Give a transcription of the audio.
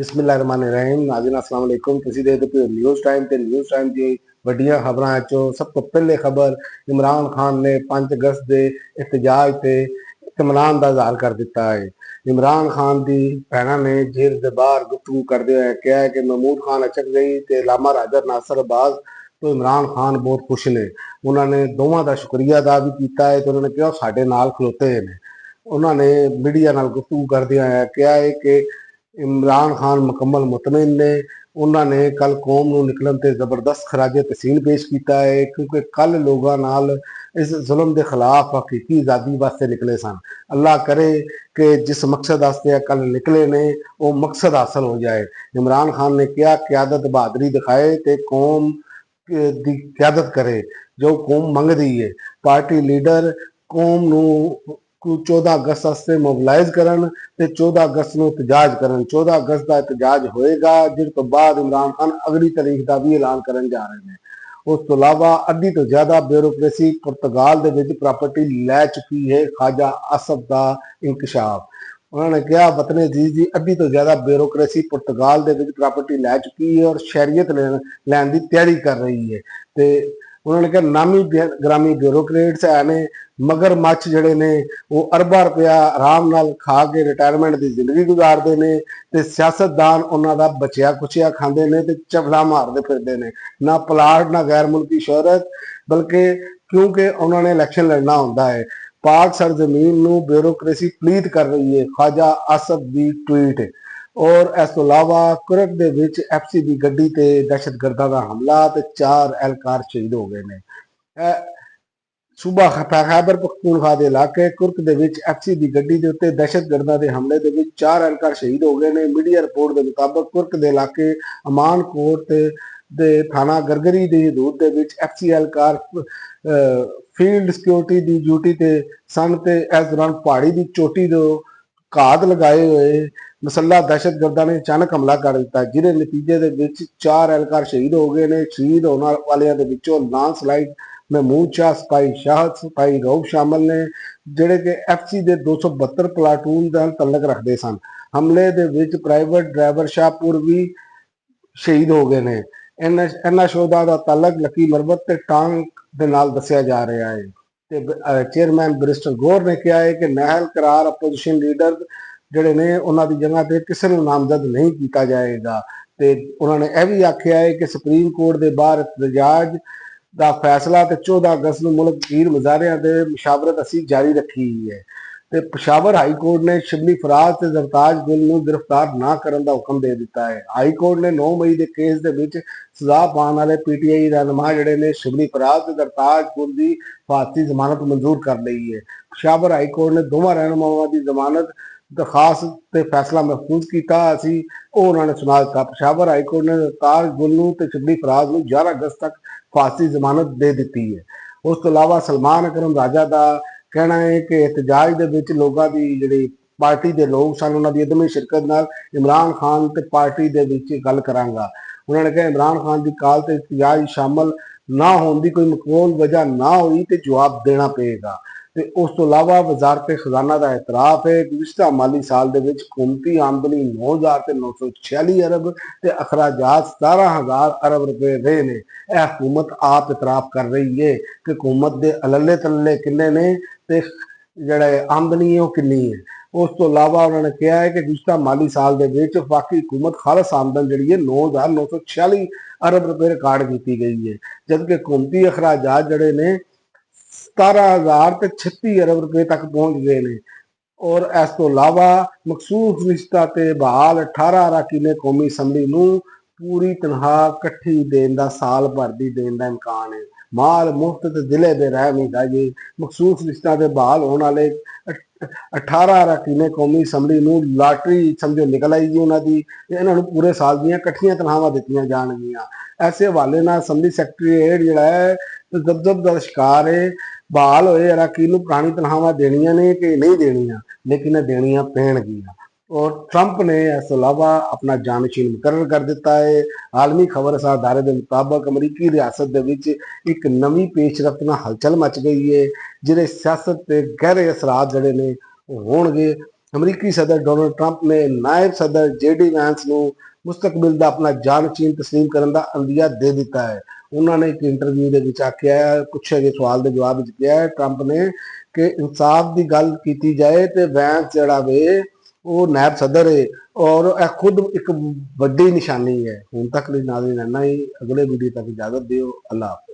बिस्मिल्लाहिर्रहमानिर्रहीम। नाज़रीन अस्सलाम वालेकुम। तुसीं देखदे पए हो न्यूज़ टाइम ते न्यूज़ टाइम दी वड्डियां खबरां चो सब तो पहले खबर इमरान खान ने 5 अगस्त के एहतजाज ते इत्मीनान का इजहार कर दिता है। इमरान खान की भैन ने जेल के बाहर गुफ्तगू करते हुए कहा है कि महमूद खान अचक गई तो लामा राजा नासर अब्बास तो इमरान खान बहुत खुश ने। उन्होंने दोवां का शुक्रिया अदा भी किया है तो उन्होंने कहा साडे नाल खलोते हैं। उन्होंने मीडिया नाल गुफ्तगू करते हुए कहा है कि इमरान खान मुकम्मल मुतमिन ने। उन्होंने कल कौम नूं निकलन ते जबरदस्त खराजे तहसीन पेश किया है क्योंकि कल लोगों नाल इस जुल्म के खिलाफ हकीकी आज़ादी वास्ते निकले सन। अल्लाह करे कि जिस मकसद वास्ते कल निकले ने वो मकसद हासिल हो जाए। इमरान खान ने क्या क्यादत बहादुरी दिखाए तो कौम की क्यादत करे जो कौम मंगदी है। पार्टी लीडर कौम नूं 14 अगस्त वास्ते मोबिलाइज करन ते 14 अगस्त ਨੂੰ ਇਤਜਾਜ ਕਰਨ। 14 अगस्त ਦਾ ਇਤਜਾਜ ਹੋਏਗਾ ਜਿਸ ਤੋਂ ਬਾਅਦ ਇਮਰਾਨ ਖਾਨ ਅਗਲੀ ਤਾਰੀਖ ਦਾ ਵੀ ਐਲਾਨ ਕਰਨ ਜਾ ਰਹੇ ਨੇ। ਉਸ ਤੋਂ ਇਲਾਵਾ ਅੱਧੀ ਤੋਂ ਜ਼ਿਆਦਾ ਬਿਊਰੋਕ੍ਰੇਸੀ ਪੁਰਤਗਾਲ ਦੇ ਵਿੱਚ ਪ੍ਰਾਪਰਟੀ ਲੈ ਚੁੱਕੀ ਹੈ। ਖਾਜਾ ਅਸਦ ਦਾ ਇੰਕਸ਼ਾਫ। ਉਹਨਾਂ ਨੇ ਕਿਹਾ ਵਤਨ ਅਜ਼ੀਜ਼ ਦੀ ਅੱਧੀ ਤੋਂ ਜ਼ਿਆਦਾ ਬਿਊਰੋਕ੍ਰੇਸੀ ਪੁਰਤਗਾਲ ਦੇ ਵਿੱਚ ਪ੍ਰਾਪਰਟੀ ਲੈ ਚੁੱਕੀ ਹੈ ਔਰ ਸ਼ਹਿਰੀਅਤ ਲੈਣ ਦੀ ਤਿਆਰੀ ਕਰ ਰਹੀ ਹੈ। ਤੇ उन्होंने कहा नामी ग्रामी ब्यूरोक्रेट्स है ने मगर मच्छ जड़े ने वो अरबा रुपया आराम नाल खा के रिटायरमेंट की जिंदगी गुजारते हैं तो सियासतदान उन्होंने बचिया कुचिया खाते हैं तो चफला मारते फिरते हैं। ना प्लाट ना गैर मुल्की शोहरत बल्कि क्योंकि उन्होंने इलैक्शन लड़ना होता है। पाक सरजमीन नूं ब्यूरोक्रेसी पलीत कर रही है। ख्वाजा असद की ट्वीट। और इस तो इलावा कुरक दे विच FC की गड्डी ते दहशतगर्दां का हमला ते 4 एहलकार शहीद हो गए ने। सूबा खैबर पख्तूनख्वा के इलाके कुरक दे विच FC की गड्डी के उत्ते दहशतगर्दां के हमले के विच 4 एहलकार शहीद हो गए ने। मीडिया रिपोर्ट के मुताबिक कुरक के इलाके अमान कोट दे थाना गरगरी की हदूद के विच FC एहलकार फील्ड सिक्योरिटी की ड्यूटी ते सन ते इस दौरान पहाड़ी की चोटी तो घात लगाए हुए मसला दहशतगर्दां ने अचानक हमला कर दिता जिहदे नतीजे दे विच 4 एहलकार शहीद हो गए ने। शहीद होने वालियां दे विचों लांस लाइट महमूद शाह सिपाही शाहद सिपाही रऊफ शामिल ने जिहड़े कि FC के 272 प्लाटून नाल तल्लक रखते सन। हमले दे विच प्राइवेट ड्राइवर शाहपुर भी शहीद हो गए ने। इन्हां शोधा का तल्लक लकी मरबत ते टांग दे नाल दस्सिया जा रहा है। चेयरमैन बैरिस्टर गौर ने कहा है कि नाहल करार अपोजिशन लीडर ਜਿਹੜੇ ਨੇ ਉਹਨਾਂ ਦੀ ਜਗ੍ਹਾ ਤੇ ਕਿਸੇ ਨੂੰ ਨਾਮਜ਼ਦ ਨਹੀਂ ਕੀਤਾ ਜਾਏਗਾ। ਤੇ ਉਹਨਾਂ ਨੇ ਇਹ ਵੀ ਆਖਿਆ ਹੈ ਕਿ ਸੁਪਰੀਮ ਕੋਰਟ ਦੇ ਬਾਹਰ ਇਤਜਾਜ ਦਾ ਫੈਸਲਾ ਤੇ 14 ਅਗਸਤ ਨੂੰ ਮੁਲਕ ਪੀਰ ਮਜ਼ਾਰਿਆਂ ਦੇ ਮੁਸ਼ਾਵਰਤ ਅਸੀਂ ਜਾਰੀ ਰੱਖੀ ਹੈ। ਤੇ ਪਸ਼ਾਵਰ ਹਾਈ ਕੋਰਟ ਨੇ ਸ਼ਿਬਲੀ ਫਰਾਜ਼ ਤੇ ਜ਼ਰਤਾਜ ਗੁਲ ਨੂੰ ਗ੍ਰਿਫਤਾਰ ਨਾ ਕਰਨ ਦਾ ਹੁਕਮ ਦੇ ਦਿੱਤਾ ਹੈ। ਹਾਈ ਕੋਰਟ ਨੇ 9 ਮਈ ਦੇ ਕੇਸ ਦੇ ਵਿੱਚ ਸਜ਼ਾ ਪਾਉਣ ਵਾਲੇ PTI ਰਹਿਨੁਮਾ ਜਿਹੜੇ ਨੇ ਸ਼ਿਬਲੀ ਫਰਾਜ਼ ਤੇ ਜ਼ਰਤਾਜ ਗੁਲ ਦੀ ਫਾਂਸੀ ਜ਼ਮਾਨਤ ਮਨਜ਼ੂਰ ਕਰ ਲਈ ਹੈ। ਪਸ਼ਾਵਰ ਹਾਈ ਕੋਰਟ ਨੇ ਦੋਵਾਂ ਰਹਿਨੁਮਾਵਾਂ ਦੀ ਜ਼ਮਾਨਤ दरखास्त ते फैसला महफूज किया उन्होंने सुना दिता। पेशावर हाईकोर्ट ने ताज गुल ते शिबली फराज को 11 अगस्त तक फांसी जमानत दे दी है। उस तो इलावा सलमान अकरम राजा का कहना है कि एहतजाज के विच लोगों की जी पार्टी के लोग सन उन्होंने की अदमी शिरकत नाल इमरान खान ते पार्टी के विच गल करांगा। उन्होंने कहा इमरान खान की काल ते एहतजाज शामिल ना होने की कोई मकबूल वजह ना हुई तो जवाब देना पेगा। ਤੇ ਉਸ ਤੋਂ ਇਲਾਵਾ ਵਜ਼ਾਰਤ ਖਜ਼ਾਨਾ ਦਾ ਇਤਰਾਫ ਹੈ ਕਿ ਪਿਛਲੇ ਮਾਲੀ ਸਾਲ ਦੇ ਵਿੱਚ ਕੌਮੀ ਆਮਦਨੀ 9,946 ਅਰਬ ਤੇ ਅਖਰਾਜਾਤ 17,000 ਅਰਬ ਰੁਪਏ ਰਹੇ ਨੇ। ਇਹ ਹਕੂਮਤ ਆਪ ਇਤਰਾਫ ਕਰ ਰਹੀ ਹੈ ਕਿ ਹਕੂਮਤ ਦੇ ਅਲੱਲੇ ਤੱਲੇ ਕਿੰਨੇ ਨੇ ਤੇ ਜਿਹੜਾ ਆਮਦਨੀ ਹੈ ਉਹ ਕਿੰਨੀ ਹੈ। ਉਸ ਤੋਂ ਇਲਾਵਾ ਉਹਨਾਂ ਨੇ ਕਿਹਾ ਹੈ ਕਿ ਪਿਛਲੇ ਮਾਲੀ ਸਾਲ ਦੇ ਵਿੱਚ ਵਫਾਕੀ ਹਕੂਮਤ ਖਾਲਸ ਆਮਦਨ ਜਿਹੜੀ ਹੈ 9,946 ਅਰਬ ਰੁਪਏ ਰਿਕਾਰਡ ਕੀਤੀ ਗਈ ਹੈ ਜਦਕਿ ਹਕੂਮਤੀ ਅਖਰਾਜਾਤ ਜਿਹੜੇ ਨੇ 17,036 अरब रुपए तक पहुंच गए ने। और इस तो इलावा मखसूस रिश्ता ते बहाल 18 अरकान कौमी असैंबली नूं पूरी तनख्वाह कट्ठी देने का साल भर की देने का इम्कान है। माल मुफ्त ते जिले दे रहमी दा जी मखसूस रिश्ता ते बहाल होने वाले 18 अरकान कौमी असैंबली नूं लाटरी समझो निकल आई जी उन्होंने इन्हों पूरे साल दियां कट्ठियां तनख्वाहां दित्तियां जाणगियां। ऐसे हवाले नाल असैंबली सैकटरीएट जिहड़ा है दबदब का शिकार है। बहाल होए अरकान पुरानी तनख्वाहां देनियां ने कि नहीं देनियां लेकिन देनियां पैणगियां। और ट्रंप ने इस अलावा अपना जानशीन मुकर्रर कर दिता है। आलमी खबर अदारे के मुताबिक अमरीकी रियासत के विच एक नवी पेशरफ्त नाल हलचल मच गई है जिहदे सियासत ते गहरे असरात जिहड़े ने होणगे। ਅਮਰੀਕੀ ਸਦਰ ਡੋਨਲਡ ਟਰੰਪ ਨੇ ਨਾਇਬ ਸਦਰ JD ਵੈਂਸ ਨੂੰ ਮੁਸਤਕਬਲ ਦਾ ਆਪਣਾ ਜਾਨਸ਼ੀਨ ਤਸਲੀਮ ਕਰਨ ਦਾ ਅੰਦੀਆ ਦੇ ਦਿੱਤਾ ਹੈ। ਉਹਨਾਂ ਨੇ ਇੱਕ ਇੰਟਰਵਿਊ ਦੇ ਵਿੱਚ ਆਖਿਆ ਹੈ, ਪੁੱਛੇ ਗਏ ਸਵਾਲ ਦੇ ਜਵਾਬ ਵਿੱਚ ਕਿਹਾ ਹੈ ਟਰੰਪ ਨੇ ਕਿ ਇਨਸਾਫ ਦੀ ਗੱਲ ਕੀਤੀ ਜਾਏ ਤੇ ਵੈਂਸ ਜਿਹੜਾ ਵੇ ਉਹ ਨਾਇਬ ਸਦਰ ਹੈ ਔਰ ਇਹ ਖੁਦ ਇੱਕ ਵੱਡੀ ਨਿਸ਼ਾਨੀ ਹੈ। ਹੁਣ ਤੱਕ ਲਈ ਨਾਜ਼ਰੀਨ ਇੰਨਾ ਹੀ, ਅਗਲੇ ਵੀਡੀਓ ਤੱਕ ਇਜਾਜ਼ਤ ਦਿਓ। ਅੱਲਾਹ।